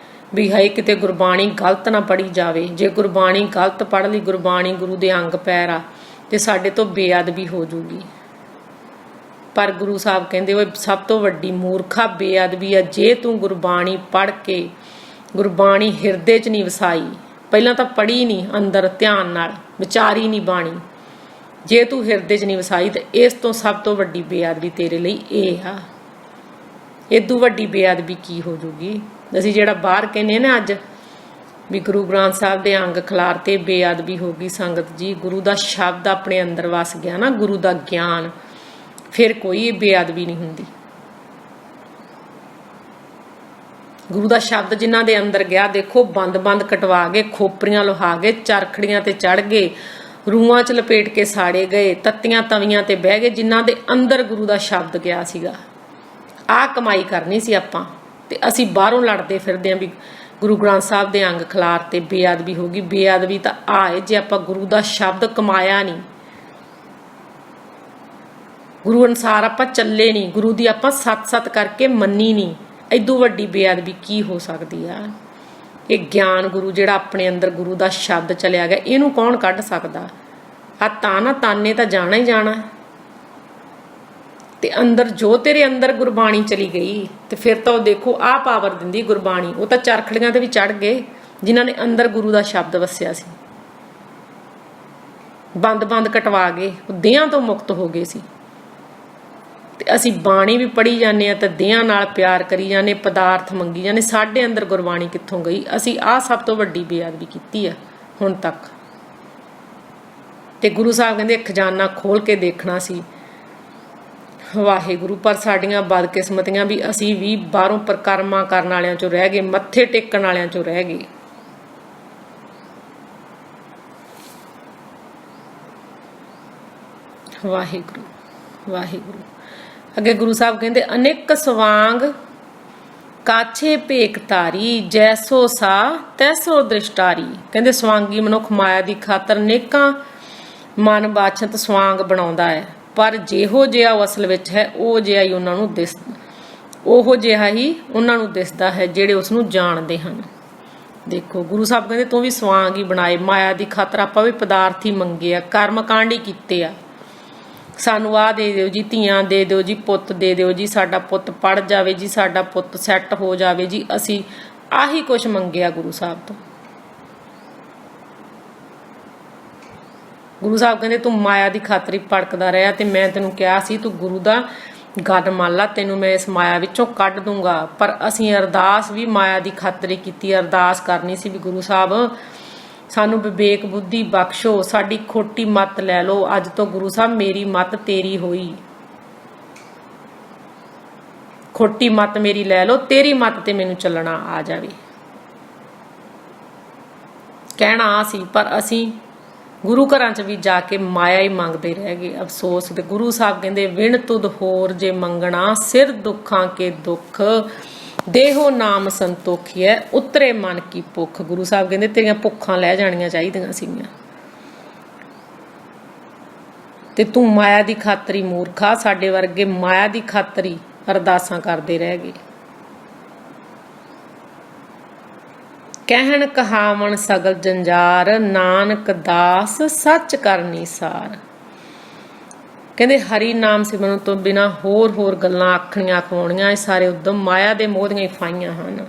ਵੀ ਹਾਏ ਕਿਤੇ ਗੁਰਬਾਣੀ ਗਲਤ ਨਾ ਪੜ੍ਹੀ ਜਾਵੇ। ਜੇ ਗੁਰਬਾਣੀ ਗਲਤ ਪੜ੍ਹ ਲਈ, ਗੁਰਬਾਣੀ ਗੁਰੂ ਦੇ ਅੰਗ ਪੈਰ ਆ, ਤੇ ਸਾਡੇ ਤੋਂ ਬੇਅਦਬੀ ਹੋ ਜੂਗੀ। ਪਰ ਗੁਰੂ ਸਾਹਿਬ ਕਹਿੰਦੇ ਉਹ ਸਭ ਤੋਂ ਵੱਡੀ ਮੂਰਖਾ ਬੇਅਦਬੀ ਆ ਜੇ ਤੂੰ ਗੁਰਬਾਣੀ ਪੜ੍ਹ ਕੇ ਗੁਰਬਾਣੀ ਹਿਰਦੇ 'ਚ ਨਹੀਂ ਵਸਾਈ, ਪਹਿਲਾਂ ਤਾਂ ਪੜ੍ਹੀ ਨਹੀਂ ਅੰਦਰ ਧਿਆਨ ਨਾਲ, ਵਿਚਾਰੀ ਨਹੀਂ ਬਾਣੀ, ਜੇ ਤੂੰ ਹਿਰਦੇ 'ਚ ਨਹੀਂ ਵਸਾਈ ਤੇ ਇਸ ਤੋਂ ਸਭ ਤੋਂ ਵੱਡੀ ਬੇਅਦਬੀ ਤੇਰੇ ਲਈ ਇਹ ਆ। ਇਦੋਂ ਵੱਡੀ ਬੇਅਦਬੀ ਕੀ ਹੋ ਜੂਗੀ। ਅਸੀਂ ਜਿਹੜਾ ਬਾਹਰ ਕਹਿੰਦੇ ਨਾ ਅੱਜ ਵੀ ਗੁਰੂ ਗ੍ਰੰਥ ਸਾਹਿਬ ਦੇ ਅੰਗ ਖਿਲਾਰ ਤੇ ਬੇਅਦਬੀ ਹੋ ਗਈ। ਸੰਗਤ ਜੀ ਗੁਰੂ ਦਾ ਸ਼ਬਦ ਆਪਣੇ ਅੰਦਰ ਵਸ ਗਿਆ ਨਾ, ਗੁਰੂ ਦਾ ਗਿਆਨ, ਫਿਰ ਕੋਈ ਬੇਅਦਬੀ ਨਹੀਂ ਹੁੰਦੀ। ਗੁਰੂ ਦਾ ਸ਼ਬਦ ਜਿਨ੍ਹਾਂ ਦੇ ਅੰਦਰ ਗਿਆ, ਦੇਖੋ ਬੰਦ ਕਟਵਾ ਗਏ, ਖੋਪਰੀਆਂ ਲੁਹਾ ਗਏ, ਚਰਖੜੀਆਂ ਤੇ ਚੜ ਗਏ, ਰੂਹਾਂ 'ਚ ਲਪੇਟ ਕੇ ਸਾੜੇ ਗਏ, ਤੱਤੀਆਂ ਤਵੀਆਂ ਤੇ ਬਹਿ ਗਏ, ਜਿਨ੍ਹਾਂ ਦੇ ਅੰਦਰ ਗੁਰੂ ਦਾ ਸ਼ਬਦ ਗਿਆ ਸੀਗਾ। ਆਹ ਕਮਾਈ ਕਰਨੀ ਸੀ ਆਪਾਂ, ਤੇ ਅਸੀਂ ਬਾਹਰੋਂ ਲੜਦੇ ਫਿਰਦੇ ਆਂ ਵੀ ਗੁਰੂ ਗ੍ਰੰਥ ਸਾਹਿਬ ਦੇ ਅੰਗ ਖਿਲਾਰ ਤੇ ਬੇਅਦਬੀ ਹੋ ਗਈ। ਬੇਅਦਬੀ ਤਾਂ ਆਏ ਜੇ ਆਪਾਂ ਗੁਰੂ ਦਾ ਸ਼ਬਦ ਕਮਾਇਆ ਨਹੀਂ, ਗੁਰੂ ਅਨੁਸਾਰ ਆਪਾਂ ਚੱਲੇ ਨਹੀਂ, ਗੁਰੂ ਦੀ ਆਪਾਂ ਸੱਤ ਕਰਕੇ ਮੰਨੀ ਨਹੀਂ। ਇਦੋਂ ਵੱਡੀ ਬੇਅਦਬੀ ਕੀ ਹੋ ਸਕਦੀ ਆ। ਇਹ ਗਿਆਨ ਗੁਰੂ ਜਿਹੜਾ ਆਪਣੇ ਅੰਦਰ ਗੁਰੂ ਦਾ ਸ਼ਬਦ ਚਲਿਆ ਗਿਆ, ਇਹਨੂੰ ਕੌਣ ਕੱਢ ਸਕਦਾ। ਆ ਤਾਂ ਨਾ ਤਾਨੇ ਤਾਂ ਜਾਣਾ ਹੀ ਜਾਣਾ, ਤੇ ਅੰਦਰ ਜੋ ਤੇਰੇ ਅੰਦਰ ਗੁਰਬਾਣੀ ਚਲੀ ਗਈ ਤੇ ਫਿਰ ਤਾਂ ਉਹ ਦੇਖੋ ਆਹ ਪਾਵਰ ਦਿੰਦੀ ਗੁਰਬਾਣੀ। ਉਹ ਤਾਂ ਚਰਖੜੀਆਂ ਤੇ ਵੀ ਚੜ ਗਏ ਜਿਨ੍ਹਾਂ ਨੇ ਅੰਦਰ ਗੁਰੂ ਦਾ ਸ਼ਬਦ ਵਸਿਆ ਸੀ, ਬੰਦ ਕਟਵਾ ਗਏ, ਉਹ ਦੇਹਾਂ ਤੋਂ ਮੁਕਤ ਹੋ ਗਏ ਸੀ। ਤੇ ਅਸੀਂ ਬਾਣੀ ਵੀ ਪੜ੍ਹੀ ਜਾਂਦੇ ਹਾਂ ਤਾਂ ਦੇਹਾਂ ਨਾਲ ਪਿਆਰ ਕਰੀ ਜਾਂਦੇ, ਪਦਾਰਥ ਮੰਗੀ ਜਾਂਦੇ, ਸਾਡੇ ਅੰਦਰ ਗੁਰਬਾਣੀ ਕਿੱਥੋਂ ਗਈ। ਅਸੀਂ ਆਹ ਸਭ ਤੋਂ ਵੱਡੀ ਬੇਅਦਬੀ ਕੀਤੀ ਆ ਹੁਣ ਤੱਕ। ਤੇ ਗੁਰੂ ਸਾਹਿਬ ਕਹਿੰਦੇ ਖਜ਼ਾਨਾ ਖੋਲ ਕੇ ਦੇਖਣਾ ਸੀ। ਵਾਹਿਗੁਰੂ। ਪਰ ਸਾਡੀਆਂ ਬਦਕਿਸਮਤੀਆਂ ਵੀ ਅਸੀਂ ਵੀ ਬਾਹਰੋਂ ਪਰਿਕਰਮਾ ਕਰਨ ਵਾਲਿਆਂ ਚੋਂ ਰਹਿ ਗਏ, ਮੱਥੇ ਟੇਕਣ ਵਾਲਿਆਂ ਚੋਂ ਰਹਿ ਗਏ। ਵਾਹਿਗੁਰੂ। ਅੱਗੇ ਗੁਰੂ ਸਾਹਿਬ ਕਹਿੰਦੇ ਅਨੇਕ ਸਵਾਂਗ ਕਾਛੇ ਭੇਕ ਧਾਰੀ, ਜੈਸੋ ਸਾ ਤੈਸੋ ਦ੍ਰਿਸ਼ਟਾਰੀ। ਕਹਿੰਦੇ ਸਵਾਂਗੀ ਮਨੁੱਖ ਮਾਇਆ ਦੀ ਖਾਤਰ ਅਨੇਕਾਂ ਮਨ ਬਾਛਤ ਸਵਾਂਗ ਬਣਾਉਂਦਾ ਹੈ, ਪਰ ਜਿਹੋ ਜਿਹਾ ਉਹ ਅਸਲ ਵਿੱਚ ਹੈ ਉਹ ਜਿਹਾ ਹੀ ਉਹਨਾਂ ਨੂੰ ਦਿਸਦਾ ਹੈ ਜਿਹੜੇ ਉਸ ਨੂੰ ਜਾਣਦੇ ਹਨ। ਦੇਖੋ ਗੁਰੂ ਸਾਹਿਬ ਕਹਿੰਦੇ ਤੂੰ ਵੀ ਸਵਾਂਗ ਹੀ ਬਣਾਏ। ਮਾਇਆ ਦੀ ਖਾਤਰ ਆਪਾਂ ਵੀ ਪਦਾਰਥ ਹੀ ਮੰਗੇ ਆ, ਕਰਮ ਕਾਂਡ ਹੀ ਕੀਤੇ ਆ। ਸਾਨੂੰ ਆਹ ਦੇ ਦਿਓ ਜੀ, ਧੀਆਂ ਦੇ ਦਿਓ ਜੀ, ਪੁੱਤ ਦੇ ਦਿਓ ਜੀ, ਸਾਡਾ ਪੁੱਤ ਪੜ੍ਹ ਜਾਵੇ ਜੀ, ਸਾਡਾ ਪੁੱਤ ਸੈੱਟ ਹੋ ਜਾਵੇ ਜੀ। ਅਸੀਂ ਆਹੀ ਕੁਛ ਮੰਗਿਆ ਗੁਰੂ ਸਾਹਿਬ ਤੋਂ। ਗੁਰੂ ਸਾਹਿਬ ਕਹਿੰਦੇ ਤੂੰ ਮਾਇਆ ਦੀ ਖਾਤਰ ਹੀ ਭੜਕਦਾ ਰਿਹਾ, ਤੇ ਮੈਂ ਤੈਨੂੰ ਕਿਹਾ ਸੀ ਤੂੰ ਗੁਰੂ ਦਾ ਗੱਲ ਮੰਨ ਲਾ, ਤੈਨੂੰ ਮੈਂ ਇਸ ਮਾਇਆ ਵਿੱਚੋਂ ਕੱਢ ਦੂੰਗਾ। ਪਰ ਅਸੀਂ ਅਰਦਾਸ ਵੀ ਮਾਇਆ ਦੀ ਖਾਤਰ ਹੀ ਕੀਤੀ। ਅਰਦਾਸ ਕਰਨੀ ਸੀ ਵੀ ਗੁਰੂ ਸਾਹਿਬ ਸਾਨੂੰ ਵਿਵੇਕ ਬੁੱਧੀ ਬਖਸ਼ੋ, ਸਾਡੀ ਖੋਟੀ ਮੱਤ ਲੈ ਲਓ। ਅੱਜ ਤੋਂ ਗੁਰੂ ਸਾਹਿਬ ਮੇਰੀ ਮੱਤ ਤੇਰੀ ਹੋਈ, ਖੋਟੀ ਮੱਤ ਮੇਰੀ ਲੈ ਲਓ, ਤੇਰੀ ਮੱਤ ਤੇ ਮੈਨੂੰ ਚੱਲਣਾ ਆ ਜਾਵੇ। ਕਹਿਣਾ ਆ ਸੀ, ਪਰ ਅਸੀਂ ਗੁਰੂ ਘਰਾਂ 'ਚ ਵੀ ਜਾ ਕੇ ਮਾਇਆ ਹੀ ਮੰਗਦੇ ਰਹਿ ਗਏ। ਅਫਸੋਸ। ਤੇ ਗੁਰੂ ਸਾਹਿਬ ਕਹਿੰਦੇ ਵਿਣ ਤੁਧ ਹੋਰ ਜੇ ਮੰਗਣਾ, ਸਿਰ ਦੁੱਖਾਂ ਕੇ ਦੁੱਖ, ਦੇਹੋ ਨਾਮ ਸੰਤੋਖੀਐ, ਉਤਰੇ ਮਨ ਕੀ ਭੁੱਖ। ਗੁਰੂ ਸਾਹਿਬ ਕਹਿੰਦੇ ਤੇਰੀਆਂ ਭੁੱਖਾਂ ਲੈ ਜਾਣੀਆਂ ਚਾਹੀਦੀਆਂ ਸੀਗੀਆਂ, ਤੇ ਤੂੰ ਮਾਇਆ ਦੀ ਖਾਤਰ ਹੀ ਮੂਰਖਾ। ਸਾਡੇ ਵਰਗੇ ਮਾਇਆ ਦੀ ਖਾਤਰ ਹੀ ਅਰਦਾਸਾਂ ਕਰਦੇ ਰਹਿ ਗਏ। ਕਹਿਣ ਕਹਾਵਣ ਸਗਲ ਜੰਜਾਰ, ਨਾਨਕ ਦਾਸ ਸੱਚ ਕਰਨੀ ਸਾਰ। ਕਹਿੰਦੇ ਹਰੀ ਨਾਮ ਸਿਮਰਨ ਤੋਂ ਬਿਨਾਂ ਹੋਰ ਗੱਲਾਂ ਆਖਣੀਆਂ ਅਖਵਾਉਣੀਆਂ, ਇਹ ਸਾਰੇ ਉਦਮ ਮਾਇਆ ਦੇ ਮੋਹ ਦੀਆਂ ਹੀ ਫਾਈਆਂ ਹਨ।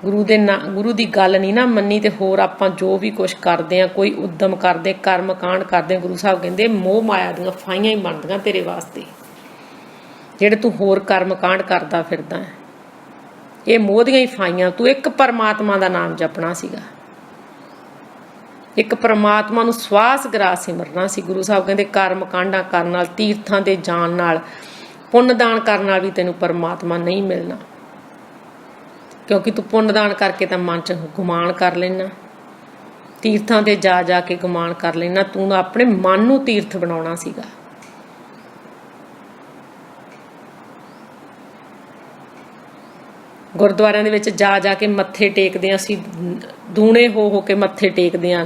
ਗੁਰੂ ਦੀ ਗੱਲ ਨਹੀਂ ਨਾ ਮੰਨੀ, ਤੇ ਹੋਰ ਆਪਾਂ ਜੋ ਵੀ ਕੁਛ ਕਰਦੇ ਆ, ਕੋਈ ਉਦਮ ਕਰਦੇ, ਕਰਮ ਕਾਂਡ ਕਰਦੇ, ਗੁਰੂ ਸਾਹਿਬ ਕਹਿੰਦੇ ਮੋਹ ਮਾਇਆ ਦੀਆਂ ਫਾਈਆਂ ਹੀ ਬਣਦੀਆਂ ਤੇਰੇ ਵਾਸਤੇ, ਜਿਹੜੇ ਤੂੰ ਹੋਰ ਕਰਮ ਕਾਂਡ ਕਰਦਾ ਫਿਰਦਾ। ਇਹ ਮੋਹ ਦੀਆਂ ਹੀ ਫਾਈਆਂ। ਤੂੰ ਇੱਕ ਪਰਮਾਤਮਾ ਦਾ ਨਾਮ ਜਪਣਾ ਸੀਗਾ, ਇੱਕ ਪਰਮਾਤਮਾ ਨੂੰ ਸਵਾਸ ਗਰਾ ਸਿਮਰਨਾ ਸੀ। ਗੁਰੂ ਸਾਹਿਬ ਕਹਿੰਦੇ ਕਰਮ ਕਾਂਡਾਂ ਕਰਨ ਨਾਲ, ਤੀਰਥਾਂ ਤੇ ਜਾਣ ਨਾਲ, ਪੁੰਨ ਦਾਨ ਕਰਨ ਨਾਲ ਵੀ ਤੈਨੂੰ ਪਰਮਾਤਮਾ ਨਹੀਂ ਮਿਲਣਾ। ਕਿਉਂਕਿ ਤੂੰ ਪੁੰਨਦਾਨ ਕਰਕੇ ਤਾਂ ਮਨ 'ਚ ਗੁਮਾਨ ਕਰ ਲੈਣਾ, ਤੀਰਥਾਂ ਤੇ ਜਾ ਜਾ ਕੇ ਗੁਮਾਨ ਕਰ ਲੈਣਾ। ਤੂੰ ਆਪਣੇ ਮਨ ਨੂੰ ਤੀਰਥ ਬਣਾਉਣਾ ਸੀਗਾ। ਗੁਰਦੁਆਰਿਆਂ ਦੇ ਵਿੱਚ ਜਾ ਜਾ ਕੇ ਮੱਥੇ ਟੇਕਦੇ ਹਾਂ ਅਸੀਂ, ਦੂਣੇ ਹੋ ਕੇ ਮੱਥੇ ਟੇਕਦੇ ਹਾਂ,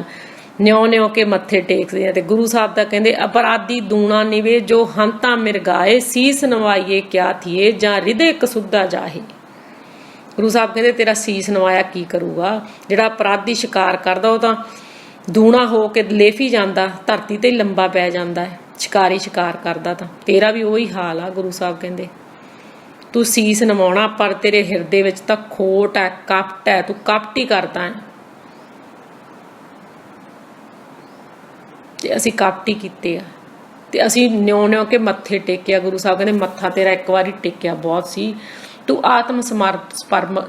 ਨਿਉ ਕੇ ਮੱਥੇ ਟੇਕਦੇ ਆ। ਤੇ ਗੁਰੂ ਸਾਹਿਬ ਦਾ ਕਹਿੰਦੇ ਅਪਰਾਧੀ ਦੂਣਾ ਨਿਵੇ ਜੋ ਹੰਤਾ ਮਿਰਗਾਏ, ਸੀਸ ਨਵਾਈਏ ਕਿਆ ਥੀਏ ਜਾਂ ਹਿਰਦੇ ਕਸੁੱਧਾ ਜਾਹੇ। ਗੁਰੂ ਸਾਹਿਬ ਕਹਿੰਦੇ ਤੇਰਾ ਸੀਸ ਨਵਾਇਆ ਕੀ ਕਰੂਗਾ। ਜਿਹੜਾ ਅਪਰਾਧੀ ਸ਼ਿਕਾਰ ਕਰਦਾ ਉਹ ਤਾਂ ਦੂਣਾ ਹੋ ਕੇ ਲੇਫੀ ਜਾਂਦਾ, ਧਰਤੀ ਤੇ ਲੰਬਾ ਪੈ ਜਾਂਦਾ ਹੈ। ਸ਼ਿਕਾਰੀ ਸ਼ਿਕਾਰ ਕਰਦਾ ਤਾਂ ਤੇਰਾ ਵੀ ਉਹੀ ਹਾਲ ਆ। ਗੁਰੂ ਸਾਹਿਬ ਕਹਿੰਦੇ ਤੂੰ ਸੀਸ ਨਵਾਉਣਾ, ਪਰ ਤੇਰੇ ਹਿਰਦੇ ਵਿੱਚ ਤਾਂ ਖੋਟ ਹੈ, ਕਪਟ ਹੈ, ਤੂੰ ਕਪਟ ਹੀ ਕਰਦਾ ਹੈ। ਤੇ ਅਸੀਂ ਕਪਟ ਹੀ ਕੀਤੇ ਆ, ਤੇ ਅਸੀਂ ਨਿਉ ਕੇ ਮੱਥੇ ਟੇਕਿਆ। ਗੁਰੂ ਸਾਹਿਬ ਕਹਿੰਦੇ ਮੱਥਾ ਤੇਰਾ ਇੱਕ ਵਾਰੀ ਟੇਕਿਆ ਬਹੁਤ ਸੀ। ਤੂੰ ਆਤਮ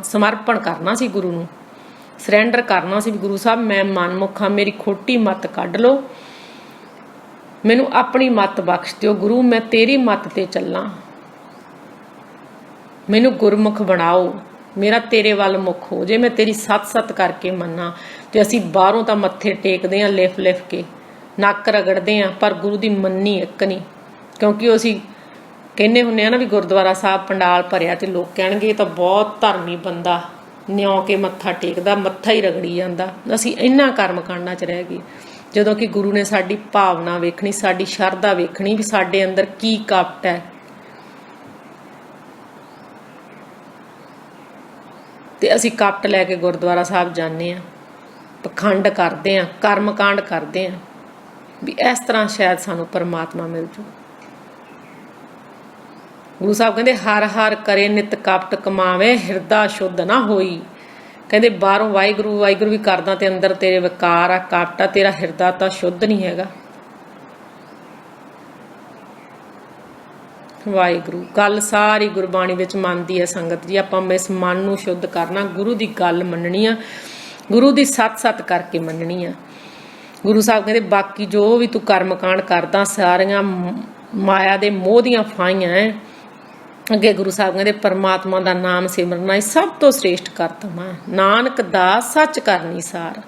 ਸਮਰਪਣ ਕਰਨਾ ਸੀ, ਗੁਰੂ ਨੂੰ ਸਰੈਂਡਰ ਕਰਨਾ ਸੀ ਵੀ ਗੁਰੂ ਸਾਹਿਬ ਮੈਂ ਮਨਮੁਖ ਹਾਂ, ਮੇਰੀ ਖੋਟੀ ਮੱਤ ਕੱਢ ਲਓ, ਮੈਨੂੰ ਆਪਣੀ ਮੱਤ ਬਖਸ਼ ਦਿਓ ਗੁਰੂ, ਮੈਂ ਤੇਰੀ ਮੱਤ ਤੇ ਚੱਲਾਂ, ਮੈਨੂੰ ਗੁਰਮੁਖ ਬਣਾਓ, ਮੇਰਾ ਤੇਰੇ ਵੱਲ ਮੁਖ ਹੋ ਜੇ, ਮੈਂ ਤੇਰੀ ਸੱਤ ਕਰਕੇ ਮੰਨਾਂ। ਤੇ ਅਸੀਂ ਬਾਹਰੋਂ ਤਾਂ ਮੱਥੇ ਟੇਕਦੇ ਹਾਂ ਲਿਫ ਲਿਫ ਕੇ, ਨੱਕ ਰਗੜਦੇ ਹਾਂ, ਪਰ ਗੁਰੂ ਦੀ ਮੰਨੀ ਇੱਕ ਨਹੀਂ। ਕਿਉਂਕਿ ਅਸੀਂ ਕਹਿੰਦੇ ਹੁੰਦੇ ਆ ਨਾ ਵੀ ਗੁਰਦੁਆਰਾ ਸਾਹਿਬ ਪੰਡਾਲ ਭਰਿਆ ਤੇ ਲੋਕ ਕਹਿਣਗੇ ਇਹ ਤਾਂ ਬਹੁਤ ਧਰਮੀ ਬੰਦਾ, ਨਿਉ ਕੇ ਮੱਥਾ ਟੇਕਦਾ, ਮੱਥਾ ਹੀ ਰਗੜੀ ਜਾਂਦਾ। ਅਸੀਂ ਇਹਨਾਂ ਕਰਮ ਕਾਂਡਾਂ 'ਚ ਰਹਿ ਗਏ, ਜਦੋਂ ਕਿ ਗੁਰੂ ਨੇ ਸਾਡੀ ਭਾਵਨਾ ਵੇਖਣੀ, ਸਾਡੀ ਸ਼ਰਧਾ ਵੇਖਣੀ ਵੀ ਸਾਡੇ ਅੰਦਰ ਕੀ ਕਪਟ ਹੈ। ਤੇ ਅਸੀਂ ਕਪਟ ਲੈ ਕੇ ਗੁਰਦੁਆਰਾ ਸਾਹਿਬ ਜਾਂਦੇ ਹਾਂ, ਪਖੰਡ ਕਰਦੇ ਹਾਂ, ਕਰਮ ਕਾਂਡ ਕਰਦੇ ਹਾਂ ਵੀ ਇਸ ਤਰ੍ਹਾਂ ਸ਼ਾਇਦ ਸਾਨੂੰ ਪਰਮਾਤਮਾ ਮਿਲ ਜੂ। ਗੁਰੂ ਸਾਹਿਬ ਕਹਿੰਦੇ ਹਰ ਹਰ ਕਰੇ ਨਿਤ ਕਪਟ ਕਮਾਵੇ, ਹਿਰਦਾ ਸ਼ੁੱਧ ਨਾ ਹੋਈ। ਕਹਿੰਦੇ ਬਾਹਰੋਂ ਵਾਹਿਗੁਰੂ ਵਾਹਿਗੁਰੂ ਵੀ ਕਰਦਾ ਤੇ ਅੰਦਰ ਤੇਰੇ ਵਿਕਾਰ ਆ, ਕਪਟ ਆ, ਤੇਰਾ ਹਿਰਦਾ ਤਾਂ ਸ਼ੁੱਧ ਨਹੀਂ ਹੈਗਾ। ਵਾਹਿਗੁਰੂ ਗੱਲ ਸਾਰੀ ਗੁਰਬਾਣੀ ਵਿੱਚ ਮੰਨਦੀ ਹੈ ਸੰਗਤ ਜੀ। ਆਪਾਂ ਇਸ ਮਨ ਨੂੰ ਸ਼ੁੱਧ ਕਰਨਾ, ਗੁਰੂ ਦੀ ਗੱਲ ਮੰਨਣੀ ਆ, ਗੁਰੂ ਦੀ ਸੱਤ ਕਰਕੇ ਮੰਨਣੀ ਆ। ਗੁਰੂ ਸਾਹਿਬ ਕਹਿੰਦੇ ਬਾਕੀ ਜੋ ਵੀ ਤੂੰ ਕਰਮ ਕਾਂਡ ਕਰਦਾ ਸਾਰੀਆਂ ਮਾਇਆ ਦੇ ਮੋਹ ਦੀਆਂ ਫਾਹੀਆਂ ਹੈ। ਅੱਗੇ ਗੁਰੂ ਸਾਹਿਬ ਕਹਿੰਦੇ ਪਰਮਾਤਮਾ ਦਾ ਨਾਮ ਸਿਮਰਨਾ ਹੀ ਸਭ ਤੋਂ ਸ੍ਰੇਸ਼ਟ ਕਰਤਮ ਹੈ, ਨਾਨਕ ਦਾ ਸੱਚ ਕਰਨੀ ਸਾਰ।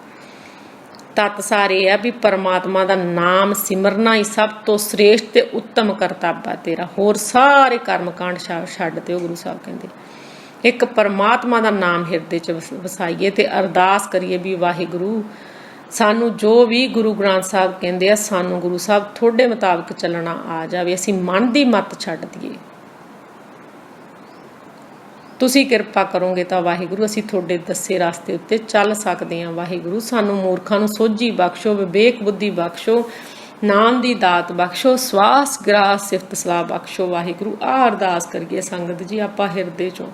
ਤਤ ਸਾਰੇ ਆ ਵੀ ਪਰਮਾਤਮਾ ਦਾ ਨਾਮ ਸਿਮਰਨਾ ਹੀ ਸਭ ਤੋਂ ਸ੍ਰੇਸ਼ਟ ਤੇ ਉੱਤਮ ਕਰਤੱਵ ਹੈ ਤੇਰਾ। ਹੋਰ ਸਾਰੇ ਕਰਮ ਕਾਂਡ ਛੱਡ ਦਿਓ। ਗੁਰੂ ਸਾਹਿਬ ਕਹਿੰਦੇ ਇੱਕ ਪਰਮਾਤਮਾ ਦਾ ਨਾਮ ਹਿਰਦੇ 'ਚ ਵਸਾਈਏ ਤੇ ਅਰਦਾਸ ਕਰੀਏ ਵੀ ਵਾਹਿਗੁਰੂ ਸਾਨੂੰ ਜੋ ਵੀ ਗੁਰੂ ਗ੍ਰੰਥ ਸਾਹਿਬ ਕਹਿੰਦੇ ਆ, ਸਾਨੂੰ ਗੁਰੂ ਸਾਹਿਬ ਤੁਹਾਡੇ ਮੁਤਾਬਕ ਚੱਲਣਾ ਆ ਜਾਵੇ, ਅਸੀਂ ਮਨ ਦੀ ਮੱਤ ਛੱਡ ਦਈਏ। ਤੁਸੀਂ ਕਿਰਪਾ ਕਰੋਗੇ ਤਾਂ ਵਾਹਿਗੁਰੂ ਅਸੀਂ ਤੁਹਾਡੇ ਦੱਸੇ ਰਸਤੇ ਉੱਤੇ ਚੱਲ ਸਕਦੇ ਹਾਂ। ਵਾਹਿਗੁਰੂ ਸਾਨੂੰ ਮੂਰਖਾਂ ਨੂੰ ਸੋਝੀ ਬਖਸ਼ੋ, ਵਿਵੇਕ ਬੁੱਧੀ ਬਖਸ਼ੋ, ਨਾਮ ਦੀ ਦਾਤ ਬਖਸ਼ੋ, ਸਵਾਸ ਗ੍ਰਾਸ ਸਿਫਤ ਸਲਾਹ ਬਖਸ਼ੋ। ਵਾਹਿਗੁਰੂ ਆਹ ਅਰਦਾਸ ਕਰੀਏ ਸੰਗਤ ਜੀ ਆਪਾਂ ਹਿਰਦੇ 'ਚੋਂ।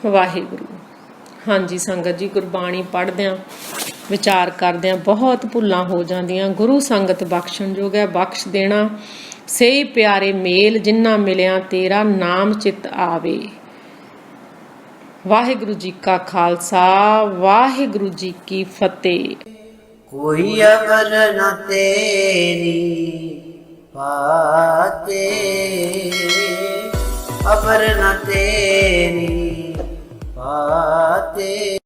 ਵਾਹਿਗੁਰੂ। ਹਾਂਜੀ ਸੰਗਤ ਜੀ, ਗੁਰਬਾਣੀ ਪੜ੍ਹਦਿਆਂ ਵਿਚਾਰ ਕਰਦਿਆਂ ਬਹੁਤ ਭੁੱਲਾਂ ਹੋ ਜਾਂਦੀਆਂ। ਗੁਰੂ ਸੰਗਤ ਬਖਸ਼ਣਯੋਗ ਹੈ, ਬਖਸ਼ ਦੇਣਾ। ਸਹੀ ਪਿਆਰੇ ਮੇਲ ਜਿੰਨਾ ਮਿਲਿਆ ਤੇਰਾ ਨਾਮ ਚਿੱਤ ਆਵੇ। ਵਾਹਿਗੁਰੂ ਜੀ ਕਾ ਖਾਲਸਾ, ਵਾਹਿਗੁਰੂ ਜੀ ਕੀ ਫਤਿਹ। ਕੋਈ ਅਵਰ ਨ ਤੇਰੀ ਪਾਤੇ, ਅਵਰ ਨ ਤੇਰੀ ਪਾਤੇ।